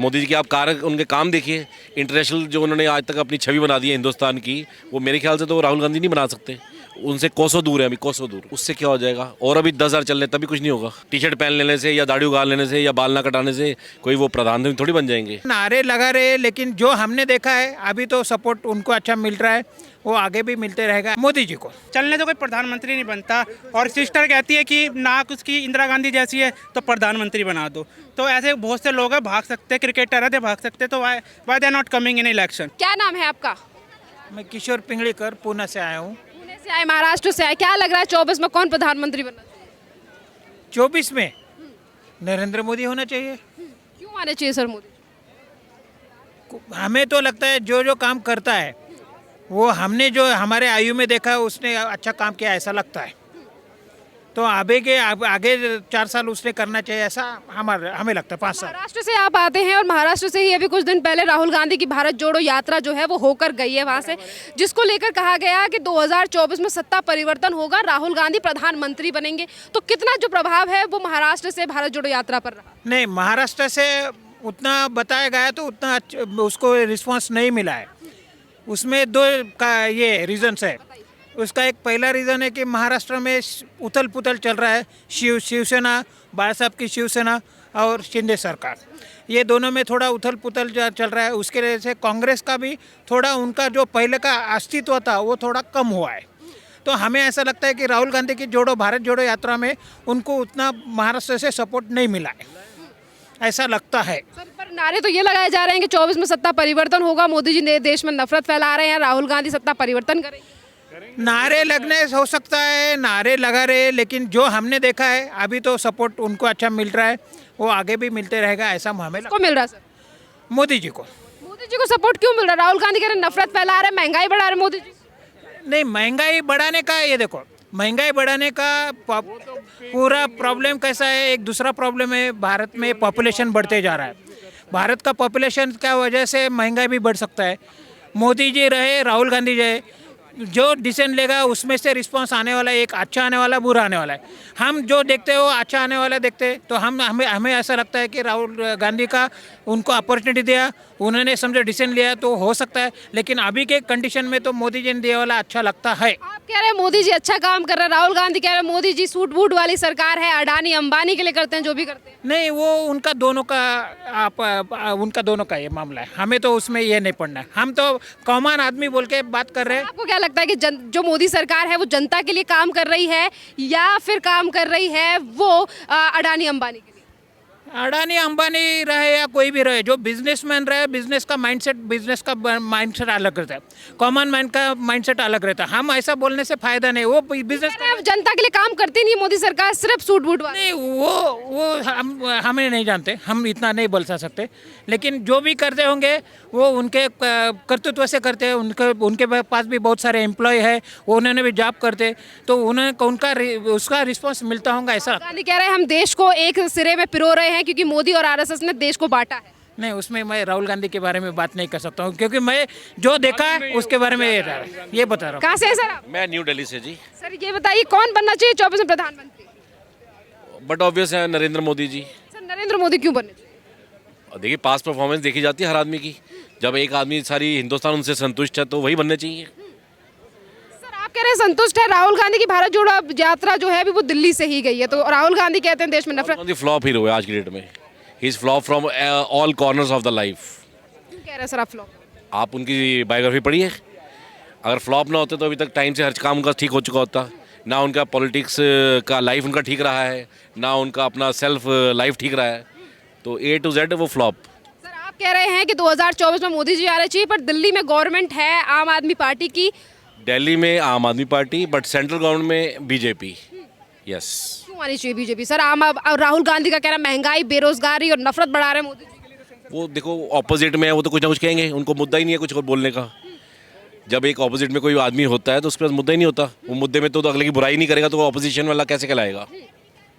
मोदी जी की आप कार्य उनके काम देखिए, इंटरनेशनल जो उन्होंने आज तक अपनी छवि बना दी है हिंदुस्तान की, वो मेरे ख्याल से तो राहुल गांधी नहीं बना सकते। उनसे कोसों दूर है, अभी कोसों दूर। उससे क्या हो जाएगा? और अभी 10,000 चल रहे तभी कुछ नहीं होगा। टी शर्ट पहन लेने से या दाढ़ी उगाड़ लेने से या बाल ना कटाने से कोई वो प्रधानमंत्री थोड़ी बन जाएंगे। नारे लगा रहे हैं, लेकिन जो हमने देखा है अभी तो सपोर्ट उनको अच्छा मिल रहा है, वो आगे भी मिलते रहेगा मोदी जी को। चलने तो कोई प्रधानमंत्री नहीं बनता, और सिस्टर कहती है कि नाक उसकी इंदिरा गांधी जैसी है तो प्रधानमंत्री बना दो। तो ऐसे बहुत से लोग हैं, भाग सकते हैं, क्रिकेटर है भाग सकते हैं, तो why they not coming in election. क्या नाम है आपका? मैं किशोर पिंगलीकर पुणे से आया हूँ। पुणे से आए, महाराष्ट्र से आए। क्या लग रहा है 24 में कौन प्रधानमंत्री बनना चाहिए? 24 में नरेंद्र मोदी होना चाहिए। क्यों आने चाहिए सर मोदी? हमें तो लगता है जो जो काम करता है वो हमने जो हमारे आयु में देखा है उसने अच्छा काम किया ऐसा लगता है। तो आगे 4 साल उसने करना चाहिए ऐसा हमें लगता है। 5 साल। महाराष्ट्र से आप आते हैं और महाराष्ट्र से ही अभी कुछ दिन पहले राहुल गांधी की भारत जोड़ो यात्रा जो है वो होकर गई है वहां से, जिसको लेकर कहा गया कि 2024 में सत्ता परिवर्तन होगा, राहुल गांधी प्रधानमंत्री बनेंगे। तो कितना जो प्रभाव है वो महाराष्ट्र से भारत जोड़ो यात्रा पर रहा? नहीं, महाराष्ट्र से उतना बताया गया तो उतना उसको रिस्पांस नहीं मिला है। उसमें 2 का ये रीज़न्स है। उसका एक पहला रीज़न है कि महाराष्ट्र में उथल पुथल चल रहा है। शिवसेना, बाला साहब की शिवसेना और शिंदे सरकार, ये दोनों में थोड़ा उथल पुथल चल रहा है। उसके वजह से कांग्रेस का भी थोड़ा उनका जो पहले का अस्तित्व था वो थोड़ा कम हुआ है। तो हमें ऐसा लगता है कि राहुल गांधी की भारत जोड़ो यात्रा में उनको उतना महाराष्ट्र से सपोर्ट नहीं मिला है, ऐसा लगता है। पर नारे तो ये लगाए जा रहे हैं कि 24 में सत्ता परिवर्तन होगा, मोदी जी देश में नफरत फैला रहे हैं, राहुल गांधी सत्ता परिवर्तन करेंगे। नारे लगने हो सकता है, नारे लगा रहे हैं, लेकिन जो हमने देखा है अभी तो सपोर्ट उनको अच्छा मिल रहा है, वो आगे भी मिलते रहेगा ऐसा हमें को मिल रहा है सर? मोदी जी को। मोदी जी को सपोर्ट क्यों मिल रहा है? राहुल गांधी कह रहे हैं नफरत फैला रहे हैं, महंगाई बढ़ा रहे हैं मोदी जी। नहीं, महंगाई बढ़ाने का ये देखो, महंगाई बढ़ाने का पूरा प्रॉब्लम कैसा है। एक दूसरा प्रॉब्लम है, भारत में पॉपुलेशन बढ़ते जा रहा है। भारत का पॉपुलेशन का वजह से महंगाई भी बढ़ सकता है। मोदी जी रहे, राहुल गांधी रहे, जो डिसीजन लेगा उसमें से रिस्पांस आने वाला है, एक अच्छा आने वाला, बुरा आने वाला है। हम जो देखते हो अच्छा आने वाला देखते हैं, तो हमें ऐसा लगता है कि राहुल गांधी का उनको अपॉर्चुनिटी दिया, उन्होंने समझो डिसीजन लिया तो हो सकता है। लेकिन अभी के कंडीशन में तो मोदी जी ने दिया वाला अच्छा लगता है। आप कह रहे हैं मोदी जी अच्छा काम कर रहे हैं, राहुल गांधी कह रहे हैं मोदी जी सूट बूट वाली सरकार है, अडानी अंबानी के लिए करते हैं जो भी करते हैं। नहीं, वो उनका दोनों का ये मामला है, हमें तो उसमें ये नहीं पड़ना है। हम तो कॉमन आदमी बोल के बात कर रहे हैं। आपको क्या लगता है कि जो मोदी सरकार है वो जनता के लिए काम कर रही है या फिर काम कर रही है वो अडानी अंबानी के लिए? अडानी अंबानी रहे या कोई भी रहे, जो बिजनेसमैन रहे, बिजनेस का माइंडसेट अलग रहता है, कॉमन मैन का माइंडसेट अलग रहता है। हम ऐसा बोलने से फायदा नहीं। वो बिजनेस जनता के लिए काम करती नहीं मोदी सरकार, सिर्फ सूट बूट वाली। नहीं, वो हमें नहीं जानते, हम इतना नहीं बोल सकते। लेकिन जो भी करते होंगे वो उनके कर्तृत्व से करते हैं। उनके पास भी बहुत सारे एम्प्लॉय है, उन्होंने भी जॉब करते, तो उसका रिस्पॉन्स मिलता होगा ऐसा। गांधी कह रहे हैं हम देश को एक सिरे में पिरो रहे हैं क्योंकि मोदी और आरएसएस ने देश को बांटा है। नहीं, उसमें मैं राहुल गांधी के बारे में बात नहीं कर सकता हूँ, क्योंकि मैं जो देखा है उसके बारे में ये बता रहा हूँ। कहाँ से है सर आप? मैं न्यू दिल्ली से जी। सर ये बताइए कौन बनना चाहिए 24 में प्रधानमंत्री? बट ऑब्वियस है नरेंद्र मोदी जी। सर नरेंद्र मोदी क्यों बनने चाहिए? देखिए, पास परफॉर्मेंस देखी जाती है हर आदमी की। जब एक आदमी सारी हिंदुस्तान उनसे संतुष्ट है तो वही बनने चाहिए। सर आप कह रहे हैं संतुष्ट है, राहुल गांधी की भारत जोड़ो यात्रा जो है अभी वो दिल्ली से ही गई है, तो राहुल गांधी कहते हैं देश में नफरत। फ्लॉप हीरो है आज की डेट में। He is flop from all corners of the life. क्यों कह रहे हैं सर आप फ्लॉप? आप उनकी बायोग्राफी पढ़ी है। अगर फ्लॉप ना होते तो अभी तक टाइम से हर काम उनका ठीक हो चुका होता। ना उनका पॉलिटिक्स का लाइफ उनका ठीक रहा है, ना उनका अपना सेल्फ लाइफ ठीक रहा है। तो A to Z वो फ्लॉप। सर आप कह रहे हैं कि 2024 में मोदी जी आने चाहिए, पर दिल्ली में गवर्नमेंट है आम आदमी पार्टी की। दिल्ली में आम Aadmi party, but central government में बीजेपी। यस। क्यों आनी चाहिए बीजेपी सर? राहुल गांधी का कहना महंगाई, बेरोजगारी और नफरत बढ़ा रहे हैं मोदी जी। वो देखो ऑपोजिट में है, वो तो कुछ ना कुछ कहेंगे, उनको मुद्दा ही नहीं है कुछ और बोलने का। जब एक ऑपोजिट में कोई आदमी होता है तो उसके पास मुद्दा ही नहीं होता। वो मुद्दे में तो अगले की बुराई नहीं करेगा तो वो ऑपोजिशन वाला कैसे कहलाएगा?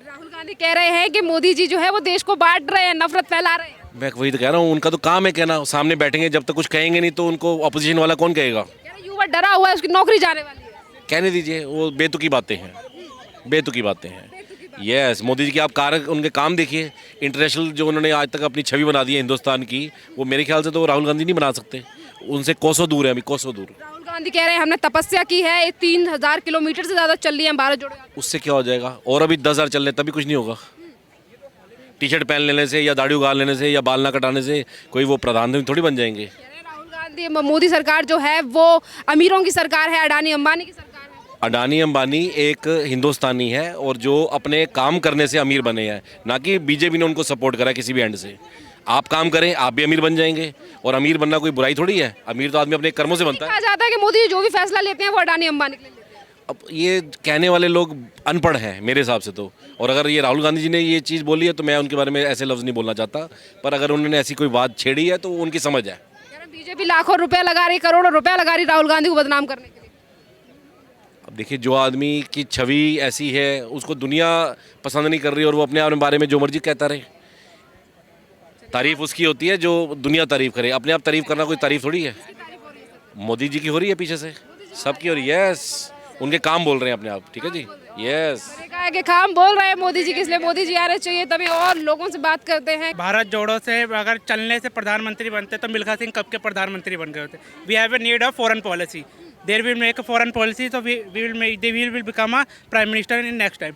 राहुल गांधी कह रहे हैं कि मोदी जी जो है वो देश को बांट रहे हैं, नफरत फैला रहे हैं। मैं वही तो कह रहा हूँ, उनका तो काम है कहना। सामने बैठेंगे, जब तक कुछ कहेंगे नहीं तो उनको ऑपोजिशन वाला कौन कहेगा? युवा डरा हुआ है, उसकी नौकरी जाने वाली है। कहने दीजिए, वो बेतुकी बातें हैं, बेतुकी बातें हैं। यस, मोदी जी की आप कार्य उनके काम देखिए, इंटरनेशनल जो उन्होंने आज तक अपनी छवि बना दी है हिंदुस्तान की, वो मेरे ख्याल से तो राहुल गांधी नहीं बना सकते। उनसे कोसों दूर है, अभी कोसों दूर। राहुल गांधी कह रहे हैं हमने तपस्या की है, 3000 किलोमीटर से ज़्यादा चल ली है भारत जोड़ो यात्रा। उससे क्या हो जाएगा? और अभी 10,000 चल रहे तभी कुछ नहीं होगा। टी शर्ट पहन लेने से या दाढ़ी उगाड़ लेने से या बाल ना कटाने से कोई वो प्रधानमंत्री थोड़ी बन जाएंगे। कह रहे हैं राहुल गांधी मोदी सरकार जो है वो अमीरों की सरकार है, अडानी अंबानी की सरकार है। अडानी अंबानी एक हिंदुस्तानी है और जो अपने काम करने से अमीर बने हैं, ना कि बीजेपी ने उनको सपोर्ट करा किसी भी एंड से। आप काम करें, आप भी अमीर बन जाएंगे, और अमीर बनना कोई बुराई थोड़ी है। अमीर तो आदमी अपने कर्मों से बनता है। कहा जाता है कि मोदी जी जो भी फैसला लेते हैं वो अडानी अंबानी के लिए लेते हैं। अब ये कहने वाले लोग अनपढ़ हैं मेरे हिसाब से तो। और अगर ये राहुल गांधी जी ने ये चीज़ बोली है तो मैं उनके बारे में ऐसे लफ्ज़ नहीं बोलना चाहता, पर अगर उन्होंने ऐसी कोई बात छेड़ी है तो वो उनकी समझ है। कह रहे हैं बीजेपी लाखों रुपए लगा रही, करोड़ों रुपए लगा रही राहुल गांधी को बदनाम करने के लिए। अब देखिए, जो आदमी की छवि ऐसी है उसको दुनिया पसंद नहीं कर रही, और वो अपने आप बारे में जो मर्जी कहता रहे। तारीफ उसकी होती है जो दुनिया तारीफ करे, अपने आप तारीफ करना कोई तारीफ थोड़ी है। मोदी जी की हो रही है पीछे से, सबकी हो रही है। यस, उनके काम बोल रहे हैं अपने आप, ठीक है जी। यस, कहा है कि काम बोल रहे हैं मोदी जी, इसलिए मोदी जी आने चाहिए। तभी और लोगों से बात करते हैं। भारत जोड़ो से अगर चलने से प्रधानमंत्री बनते तो मिल्खा सिंह कब के प्रधानमंत्री बन गए होते। We have a need of foreign policy, there will make a foreign policy, तो we will become a prime minister in next time.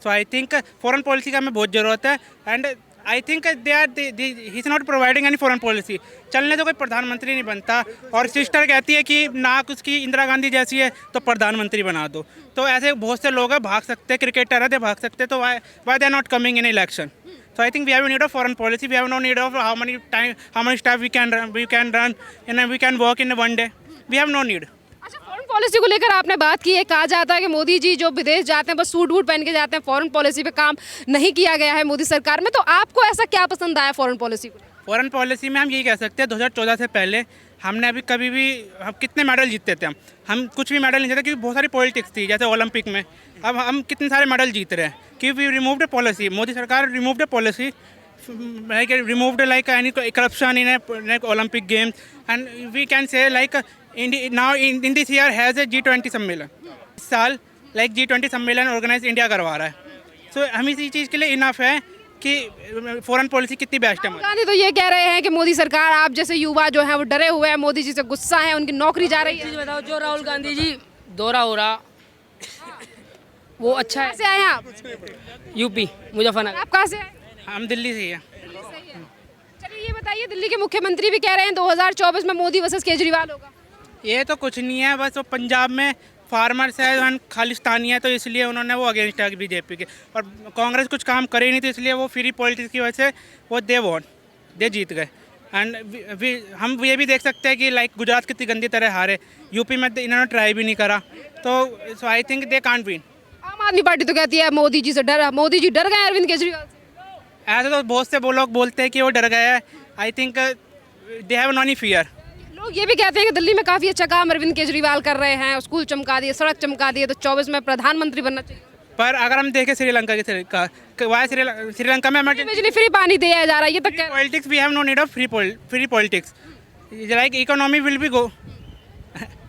So I think foreign policy का हमें बहुत ज़रूरत है, and I think he is not providing any foreign policy. चलने तो कोई प्रधानमंत्री नहीं बनता, और सिस्टर कहती है कि नाक उसकी इंदिरा गांधी जैसी है तो प्रधानमंत्री बना दो। तो ऐसे बहुत से लोग हैं, भाग सकते हैं, क्रिकेटर है, भाग सकते हैं, तो why they are not coming in election. So I think we have a need of foreign policy. We have no need of how many staff we can run, and we can work in one day. We have no need. अच्छा, foreign policy को लेकर आपने बात की है। कहा जाता है कि मोदी जी जो विदेश जाते हैं बस सूट वूट पहन के जाते हैं, फॉरेन पॉलिसी पे काम नहीं किया गया है मोदी सरकार में। तो आपको ऐसा क्या पसंद आया फॉरेन पॉलिसी को? फॉरेन पॉलिसी में हम यही कह सकते हैं 2014 से पहले हमने अभी कभी भी हम कितने मेडल जीतते थे, हम कुछ भी मेडल नहीं जीते क्योंकि बहुत सारी पॉलिटिक्स थी, जैसे ओलंपिक में। अब हम कितने सारे मेडल जीत रहे हैं क्योंकि we removed a policy. Modi सरकार removed a policy, like removed like any corruption in Olympic games, and we can say like now in this year has a G20 सम्मेलन। इस साल like G20 सम्मेलन ऑर्गेनाइज इंडिया करवा रहा है। सो हम इसी चीज़ के लिए इनफ है कि फॉरेन पॉलिसी कितनी बेस्ट है। गांधी तो ये कह रहे हैं कि मोदी सरकार, आप जैसे युवा जो है वो डरे हुए हैं, मोदी जी से गुस्सा है, उनकी नौकरी जा रही है। चीज़ बताओ, जो राहुल गांधी जी दौरा हो रहा वो अच्छा है। कहाँ से आए हैं आप? यूपी मुजफ्फरनगर। आप कहाँ से आए? हम दिल्ली से ही हैं। चलिए ये बताइए, दिल्ली के मुख्यमंत्री भी कह रहे हैं 2024 में मोदी वर्सेस केजरीवाल होगा। ये तो कुछ नहीं है, बस वो पंजाब में फार्मर्स है, खालिस्तानी है, तो इसलिए उन्होंने वो अगेंस्ट है बीजेपी के। और कांग्रेस कुछ काम करे नहीं, तो इसलिए वो फ्री पॉलिटिक्स की वजह से वो दे जीत गए। एंड हम ये भी देख सकते हैं कि लाइक गुजरात कितनी गंदी तरह हारे, यूपी में इन्होंने ट्राई भी नहीं करा, तो so I think they can't win. Aam Aadmi party तो कहती है मोदी जी से मोदी जी डर गए अरविंद केजरीवाल से। ऐसे तो बहुत से वो लोग बोलते हैं कि वो डर गए हैं। I think they have no any fear. लोग ये भी कहते हैं कि दिल्ली में काफ़ी अच्छा काम अरविंद केजरीवाल कर रहे हैं, स्कूल चमका दिए, सड़क चमका दिए, तो 24 में प्रधानमंत्री बनना चाहिए। पर अगर हम देखें श्रीलंका श्रीलंका में बिजली फ्री पानी दिया जा रहा है, ये तक कह politics we have no need of free politics. Like economy will be go,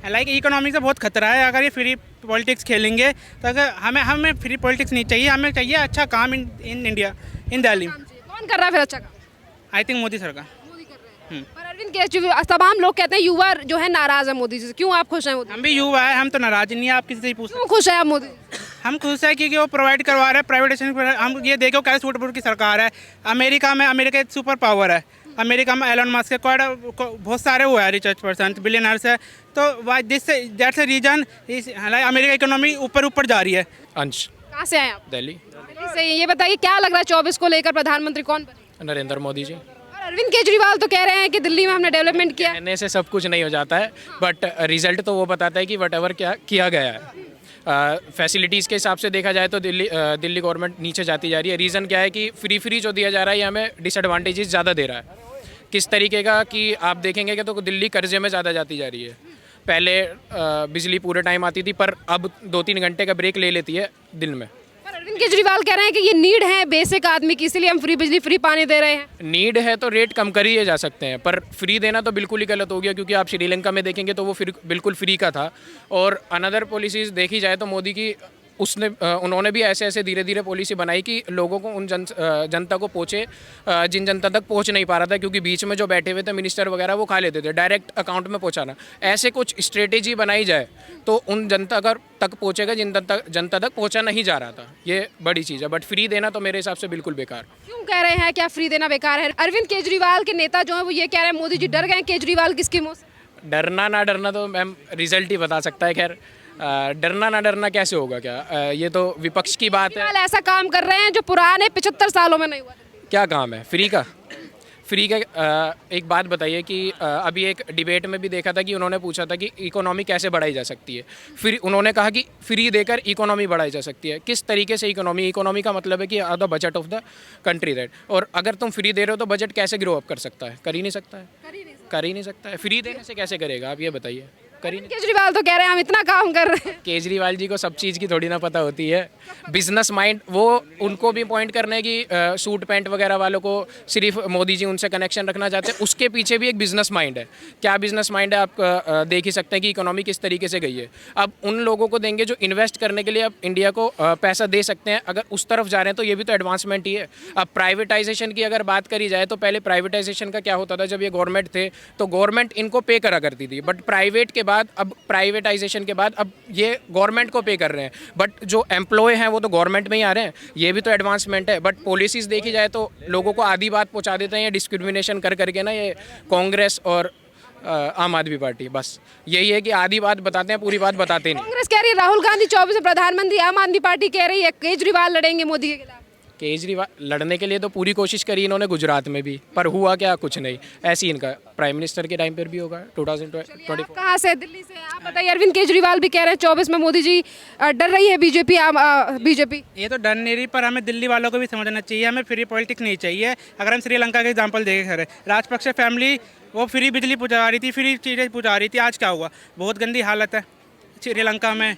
like economy से बहुत खतरा है अगर ये फ्री पॉलिटिक्स खेलेंगे। तो अगर हमें फ्री पॉलिटिक्स नहीं चाहिए, हमें चाहिए अच्छा काम इन इंडिया, इन दिल्ली। कौन कर रहा है फिर अच्छा काम? आई थिंक मोदी सरकार। पर अरविंद केजरीवाल, तमाम लोग कहते हैं युवा जो है नाराज है मोदी जी से। क्यों आप खुश हैं मोदी? हम भी युवा है, हम तो नाराज नहीं है, आप किसी से ही पूछ। क्यों खुश है आप मोदी? हम खुश है क्योंकि वो प्रोवाइड करवा रहे हैं प्राइवेटाइजेशन। हम ये देखो कैसे सूट की सरकार है। अमेरिका एक सुपर पावर है। अमेरिका में एलन मस्क के बहुत सारे वो है रिसर्च पर्सन, बिलियनर्स है, तो that's a reason America economy ऊपर जा रही है। अंश, कहाँ से आए आप? दिल्ली। दिल्ली से। ये बताइए क्या लग रहा है 24 को लेकर प्रधानमंत्री कौन बने? नरेंद्र मोदी जी। और अरविंद केजरीवाल तो कह रहे हैं कि दिल्ली में हमने डेवलपमेंट किया। कहने से सब कुछ नहीं हो जाता है, बट रिजल्ट तो वो बताता है कि वट क्या किया गया है। फैसिलिटीज़ के हिसाब से देखा जाए तो दिल्ली गवर्नमेंट नीचे जाती जा रही है। रीज़न क्या है कि फ्री जो दिया जा रहा है ये हमें डिसएडवांटेजेस ज़्यादा दे रहा है। किस तरीके का कि आप देखेंगे कि तो दिल्ली कर्जे में ज़्यादा जाती जा रही है। पहले बिजली पूरे टाइम आती थी, पर अब 2-3 घंटे का ब्रेक ले लेती है दिन में। पर अरविंद केजरीवाल कह रहे हैं कि ये नीड है बेसिक आदमी की, इसीलिए हम फ्री बिजली फ्री पानी दे रहे हैं। नीड है तो रेट कम कर ही जा सकते हैं, पर फ्री देना तो बिल्कुल ही गलत हो गया, क्योंकि आप श्रीलंका में देखेंगे तो वो फिर बिल्कुल फ्री का था। और अनदर पॉलिसीज़ देखी जाए तो मोदी की उसने उन्होंने भी ऐसे ऐसे धीरे धीरे पॉलिसी बनाई कि लोगों को उन जनता को पहुँचे जिन जनता तक पहुँच नहीं पा रहा था, क्योंकि बीच में जो बैठे हुए थे मिनिस्टर वगैरह वो खा लेते थे, डायरेक्ट अकाउंट में पहुँचाना। ऐसे कुछ स्ट्रेटेजी बनाई जाए तो उन जनता तक पहुँचेगा जिन जनता तक पहुँचा नहीं जा रहा था। ये बड़ी चीज़ है, बट फ्री देना तो मेरे हिसाब से बिल्कुल बेकार। क्यों कह रहे हैं क्या फ्री देना बेकार है? अरविंद केजरीवाल के नेता जो है वो ये कह रहे हैं मोदी जी डर गए हैं केजरीवाल की स्कीमों से। डरना ना डरना तो मैम रिजल्ट ही बता सकता है। खैर डरना ना डरना कैसे होगा, क्या ये तो विपक्ष की बात है। केजरीवाल ऐसा काम कर रहे हैं जो पुराने 75 सालों में नहीं हुआ। क्या काम है फ्री का? फ्री का एक बात बताइए कि अभी एक डिबेट में भी देखा था कि उन्होंने पूछा था कि इकोनॉमी कैसे बढ़ाई जा सकती है। फिर उन्होंने कहा कि फ्री देकर इकोनॉमी बढ़ाई जा सकती है। किस तरीके से इकोनॉमी का मतलब है कि the budget of the country that. और अगर तुम फ्री दे रहे हो तो बजट कैसे ग्रो अप कर सकता है? कर ही नहीं सकता है, कर ही नहीं सकता है। फ्री देने से कैसे करेगा, आप ये बताइए। केजरीवाल तो कह रहे हैं हम इतना काम कर रहे हैं। केजरीवाल जी को सब चीज़ की थोड़ी ना पता होती है। बिजनेस माइंड, वो उनको भी पॉइंट करना है कि सूट पैंट वगैरह वालों को सिर्फ मोदी जी उनसे कनेक्शन रखना चाहते हैं। उसके पीछे भी एक बिजनेस माइंड है। क्या बिजनेस माइंड है आप देख ही सकते हैं कि इकोनॉमी किस तरीके से गई है। अब उन लोगों को देंगे जो इन्वेस्ट करने के लिए अब इंडिया को पैसा दे सकते हैं। अगर उस तरफ जा रहे हैं तो ये भी तो एडवांसमेंट ही है। अब प्राइवेटाइजेशन की अगर बात करी जाए तो पहले प्राइवेटाइजेशन का क्या होता था, जब ये गवर्नमेंट थे तो गवर्नमेंट इनको पे करा करती थी, बट प्राइवेट के बाद अब प्राइवेटाइजेशन के बाद अब ये गवर्नमेंट को पे कर रहे हैं, बट जो एम्प्लॉय हैं वो तो गवर्नमेंट में ही आ रहे हैं। ये भी तो एडवांसमेंट है। बट पॉलिसीज़ देखी जाए तो लोगों को आधी बात पहुंचा देते हैं ये डिस्क्रिमिनेशन कर करके ना, ये कांग्रेस और आम आदमी पार्टी। बस यही है कि आधी बात बताते हैं, पूरी बात बताते नहीं। कांग्रेस कह रही है राहुल गांधी 24 में प्रधानमंत्री, आम आदमी पार्टी कह रही है केजरीवाल लड़ेंगे मोदी के खिलाफ। केजरीवाल लड़ने के लिए तो पूरी कोशिश करी इन्होंने गुजरात में भी, पर हुआ क्या, कुछ नहीं। ऐसे ही इनका प्राइम मिनिस्टर के टाइम पर भी होगा 2024। कहाँ से? दिल्ली से। आप बताइए। अरविंद केजरीवाल भी कह रहे हैं 24 में मोदी जी डर रही है बीजेपी। ये तो डर नहीं रही, पर हमें दिल्ली वालों को भी समझना चाहिए, हमें फ्री पॉलिटिक्स नहीं चाहिए। अगर हम श्रीलंका का एग्जांपल देखें, खैर राजपक्षे फैमिली वो फ्री बिजली पहुँचा रही थी, फ्री चीज़ें पहुँचा रही थी। आज क्या हुआ? बहुत गंदी हालत है श्रीलंका में।